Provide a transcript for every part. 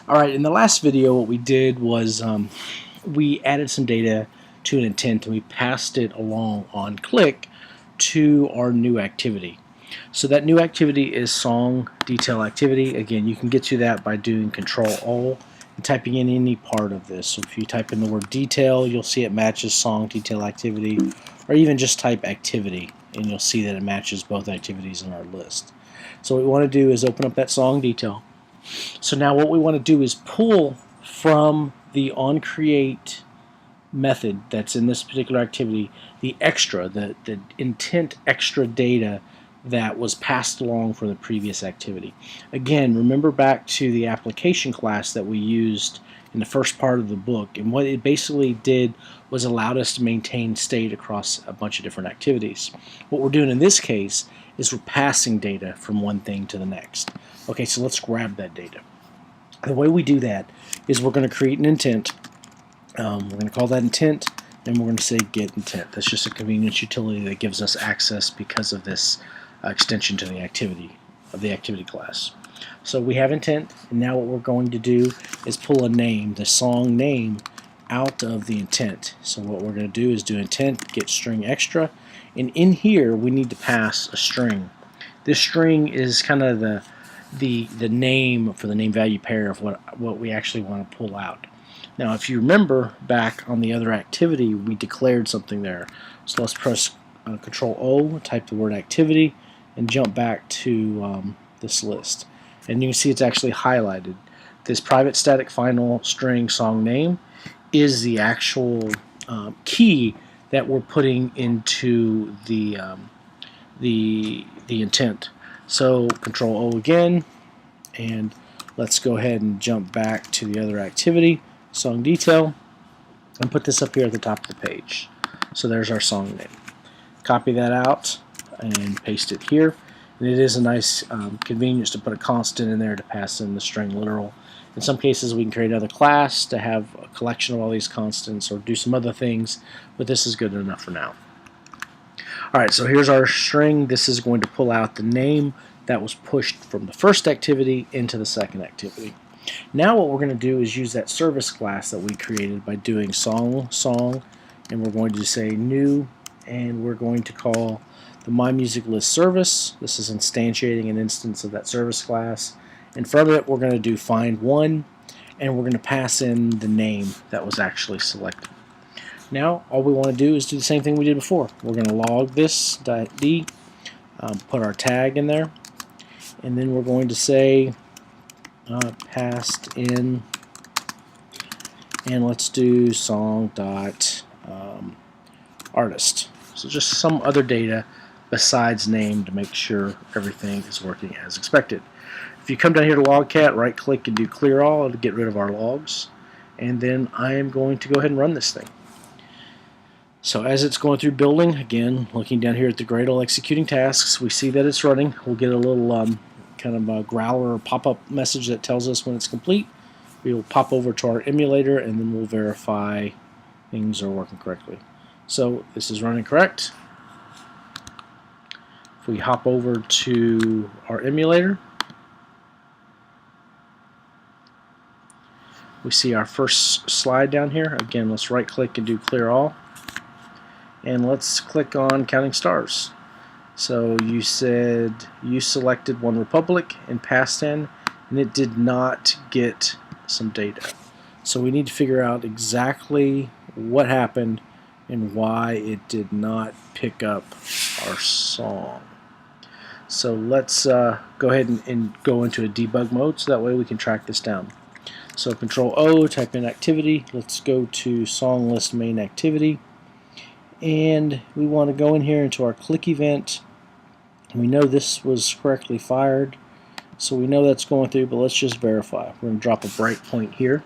Alright, in the last video what we did was we added some data to an intent and we passed it along on click to our new activity. So that new activity is song detail activity. Again, you can get to that by doing Control-O and typing in any part of this. So if you type in the word detail, you'll see it matches song detail activity, or even just type activity and you'll see that it matches both activities in our list. So what we want to do is open up that song detail. So now what we want to do is pull from the onCreate method that's in this particular activity the extra, the intent extra data that was passed along from the previous activity. Again, remember back to the application class that we used in the first part of the book, and what it basically did was allowed us to maintain state across a bunch of different activities. What we're doing in this case is we're passing data from one thing to the next. Okay, so let's grab that data. The way we do that is we're going to create an intent. We're going to call that intent, and we're going to say get intent. That's just a convenience utility that gives us access because of this extension to the activity of the activity class. So we have intent, and now what we're going to do is pull a name, the song name, out of the intent. So what we're going to do is do intent get string extra, and in here we need to pass a string. This string is kind of the name for the name value pair of what we actually want to pull out. Now if you remember back on the other activity, we declared something there. So let's press Control-O, type the word activity, and jump back to this list. And you can see it's actually highlighted. This private static final string song name is the actual key that we're putting into the intent. So Control-O again, and let's go ahead and jump back to the other activity, song detail, and put this up here at the top of the page. So there's our song name. Copy that out and paste it here. And it is a nice convenience to put a constant in there to pass in the string literal. In some cases we can create another class to have a collection of all these constants or do some other things, but this is good enough for now. Alright, so here's our string. This is going to pull out the name that was pushed from the first activity into the second activity. Now what we're going to do is use that service class that we created by doing song, and we're going to say new, and we're going to call the MyMusicList service. This is instantiating an instance of that service class. And from it we're going to do find one, and we're going to pass in the name that was actually selected. Now all we want to do is do the same thing we did before. We're going to log this .d, put our tag in there, and then we're going to say passed in, and let's do song artist. So just some other data besides name to make sure everything is working as expected. If you come down here to Logcat, right click and do clear all to get rid of our logs, and then I am going to go ahead and run this thing. So as it's going through building, again looking down here at the Gradle executing tasks, we see that it's running. We'll get a little kind of a growler or pop-up message that tells us when it's complete. We will pop over to our emulator and then we'll verify things are working correctly. So this is running correct. If we hop over to our emulator, we see our first slide down here. Again, let's right click and do clear all, and let's click on counting stars. So you said you selected OneRepublic and passed in, and it did not get some data. So we need to figure out exactly what happened and why it did not pick up our song. So let's go ahead and go into a debug mode so that way we can track this down. So Control-O, type in activity. Let's go to song list main activity, and we want to go in here into our click event. We know this was correctly fired, so we know that's going through, but let's just verify. We're going to drop a breakpoint here.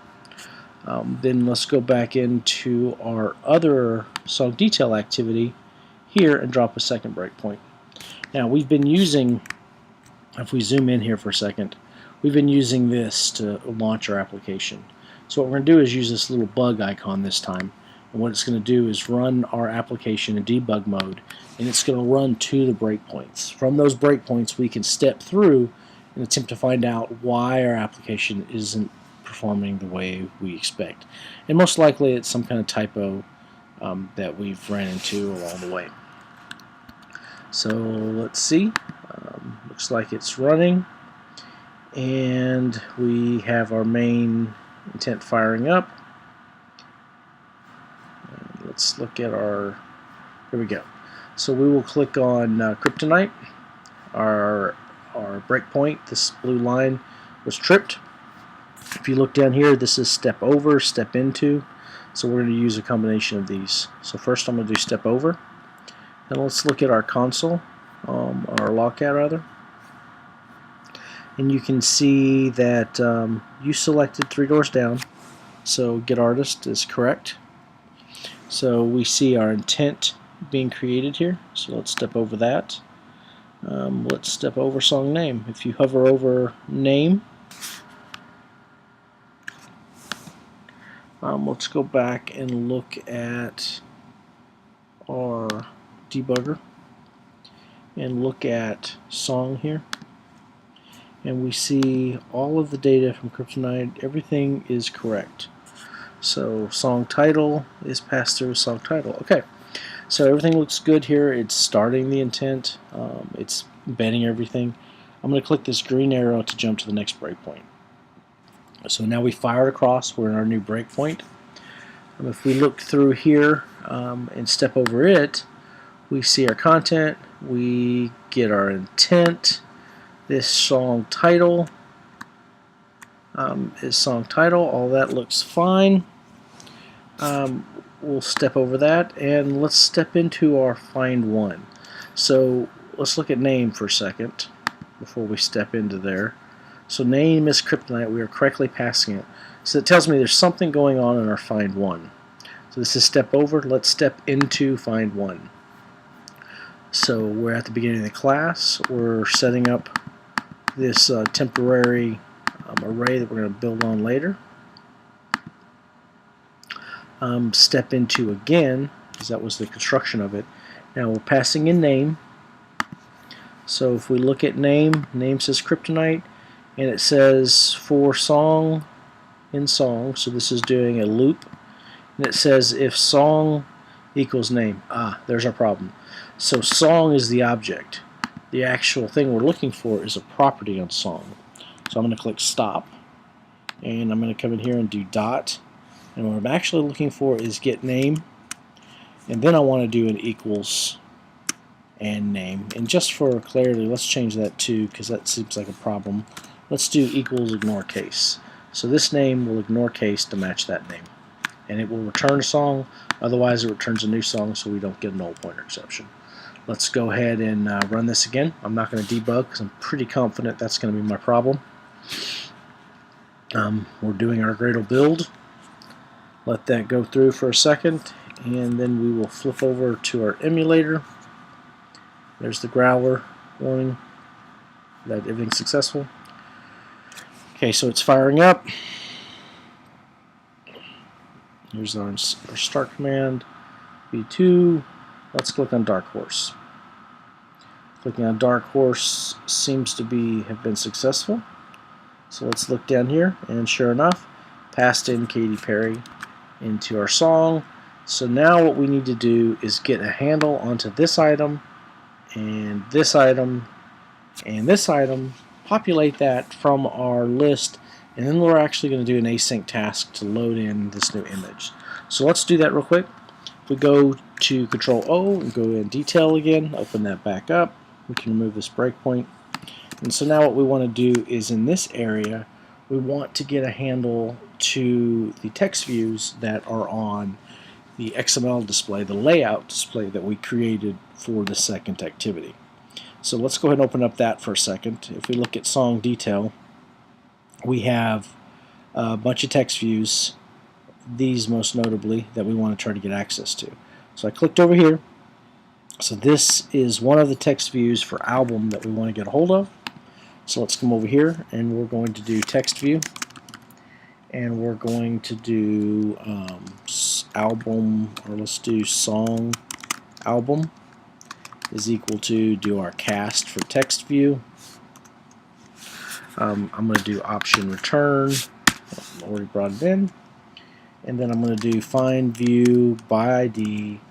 Then let's go back into our other song detail activity here and drop a second breakpoint. Now we've been using, if we zoom in here for a second, we've been using this to launch our application. So what we're going to do is use this little bug icon this time, and what it's going to do is run our application in debug mode, and it's going to run to the breakpoints. From those breakpoints we can step through and attempt to find out why our application isn't performing the way we expect. And most likely it's some kind of typo that we've ran into along the way. So let's see. Looks like it's running, and we have our main intent firing up. And let's look at our, here we go. So we will click on Kryptonite. Our breakpoint, this blue line, was tripped. If you look down here, this is step over, step into. So we're going to use a combination of these. So first I'm going to do step over. And let's look at our console, our logcat rather. And you can see that you selected 3 doors down. So get artist is correct. So we see our intent being created here. So let's step over that. Let's step over song name. If you hover over name, let's go back and look at our debugger and look at song here, and we see all of the data from Kryptonite. Everything is correct. So song title is passed through song title. Okay, so everything looks good here. It's starting the intent. It's embedding everything. I'm going to click this green arrow to jump to the next breakpoint. So now we fired across. We're in our new breakpoint. If we look through here and step over it, we see our content. We get our intent. This song title is song title. All that looks fine. We'll step over that, and let's step into our find one. So let's look at name for a second before we step into there. So name is Kryptonite. We are correctly passing it. So it tells me there's something going on in our find one. So this is step over. Let's step into find one. So we're at the beginning of the class. We're setting up this temporary array that we're going to build on later. Step into again, because that was the construction of it. Now we're passing in name. So if we look at name, name says Kryptonite, and it says for song in song. So this is doing a loop, and it says if song equals name. There's our problem. So song is the object. The actual thing we're looking for is a property on song. So I'm going to click stop, and I'm going to come in here and do dot. And what I'm actually looking for is get name, and then I want to do an equals and name. And just for clarity, let's change that to, because that seems like a problem. Let's do equals ignore case. So this name will ignore case to match that name, and it will return a song. Otherwise, it returns a new song, so we don't get a null pointer exception. Let's go ahead and run this again. I'm not going to debug because I'm pretty confident that's going to be my problem. We're doing our Gradle build. Let that go through for a second, and then we will flip over to our emulator. There's the growler warning that everything's successful. Okay, so it's firing up. Here's our start command, V2. Let's click on Dark Horse. Clicking on Dark Horse seems to have been successful. So let's look down here, and sure enough, passed in Katy Perry into our song. So now what we need to do is get a handle onto this item, and this item, and this item, populate that from our list, and then we're actually going to do an async task to load in this new image. So let's do that real quick. We go to Control O and go in Detail again, open that back up. We can remove this breakpoint. And so now what we want to do is in this area, we want to get a handle to the text views that are on the XML display, the layout display that we created for the second activity. So let's go ahead and open up that for a second. If we look at song detail, we have a bunch of text views, these most notably, that we want to try to get access to. So I clicked over here. So this is one of the text views for album that we want to get a hold of. So let's come over here, and we're going to do text view, and we're going to do album, or let's do song album is equal to do our cast for text view. I'm going to do option return, Already brought it in. And then I'm going to do find view by ID,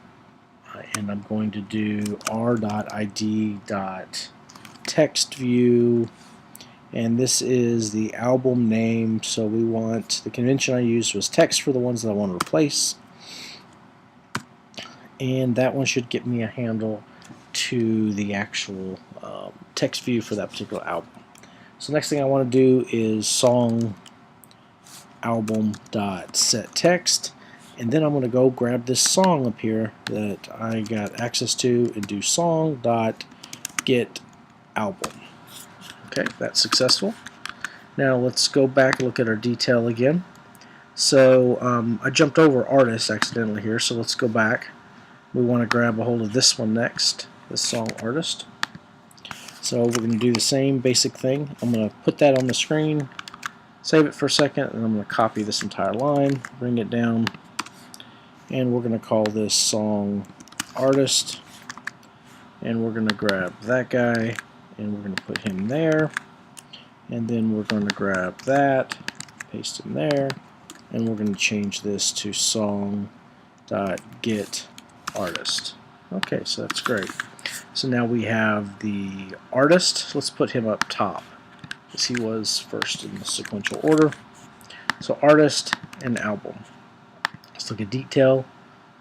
and I'm going to do r.id.textView, and this is the album name. So we want, the convention I used was text for the ones that I want to replace, and that one should get me a handle to the actual text view for that particular album. So next thing I want to do is song album.setText, and then I'm going to go grab this song up here that I got access to and do song.getAlbum. Okay, that's successful. Now let's go back and look at our detail again. So I jumped over artist accidentally here, so let's go back. We want to grab a hold of this one next, this song artist. So we're going to do the same basic thing. I'm going to put that on the screen, save it for a second, and I'm going to copy this entire line, bring it down, and we're going to call this song artist, and we're going to grab that guy, and we're going to put him there, and then we're going to grab that, paste him there, and we're going to change this to song.getArtist. Okay, so that's great. So now we have the artist. Let's put him up top, because he was first in the sequential order. So artist and album. Let's look at detail,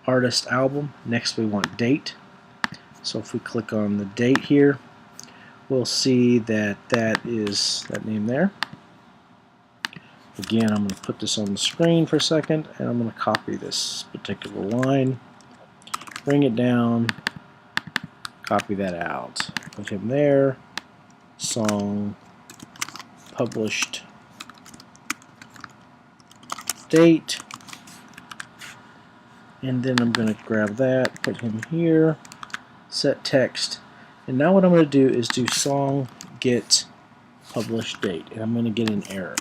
artist, album. Next we want date. So if we click on the date here, we'll see that that is that name there. Again, I'm going to put this on the screen for a second, and I'm going to copy this particular line, bring it down, copy that out, put him there, song, published date, and then I'm going to grab that, put him here, set text, and now what I'm going to do is do song get published date, and I'm going to get an error.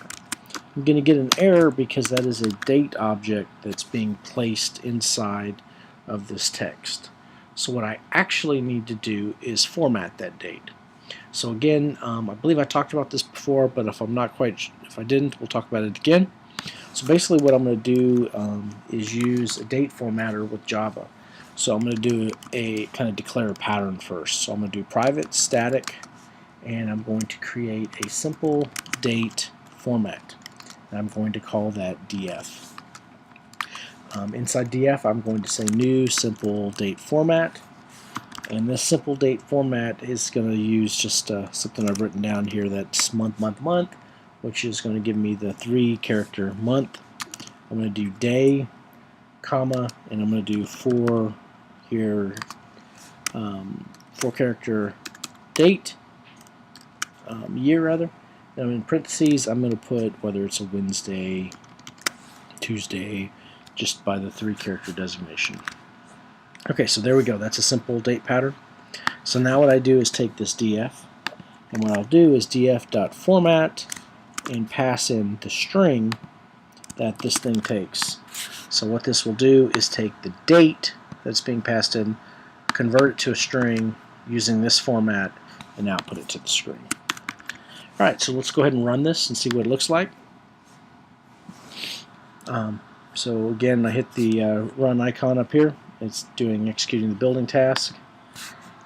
I'm going to get an error because that is a date object that's being placed inside of this text. So what I actually need to do is format that date. So again, I believe I talked about this before, but if I didn't, we'll talk about it again. So basically what I'm going to do is use a date formatter with Java. So I'm going to do a kind of declare a pattern first. So I'm going to do private static, and I'm going to create a simple date format. And I'm going to call that df. Inside df, I'm going to say new simple date format, and this simple date format is going to use just something I've written down here, that's month, month, month, which is going to give me the 3-character month. I'm going to do day, comma, and I'm going to do 4-character date, year rather. Now in parentheses, I'm going to put whether it's a Wednesday, Tuesday, just by the 3-character designation. Okay, so there we go. That's a simple date pattern. So now what I do is take this df, and what I'll do is df.format and pass in the string that this thing takes. So what this will do is take the date that's being passed in, convert it to a string using this format, and output it to the screen. Alright, so let's go ahead and run this and see what it looks like. So again, I hit the run icon up here. It's executing the building task.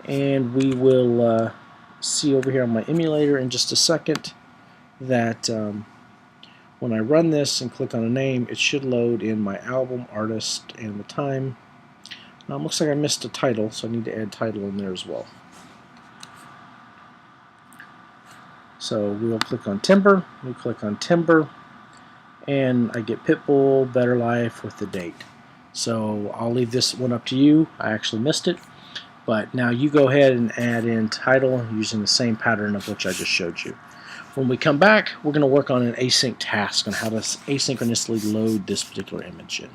And we will see over here on my emulator in just a second that when I run this and click on a name, it should load in my album, artist, and the time. Looks like I missed a title, so I need to add title in there as well. So we'll click on Timber, we click on Timber, and I get Pitbull, Better Life with the date. So I'll leave this one up to you. I actually missed it, but now you go ahead and add in title using the same pattern of which I just showed you. When we come back, we're going to work on an async task on how to asynchronously load this particular image in.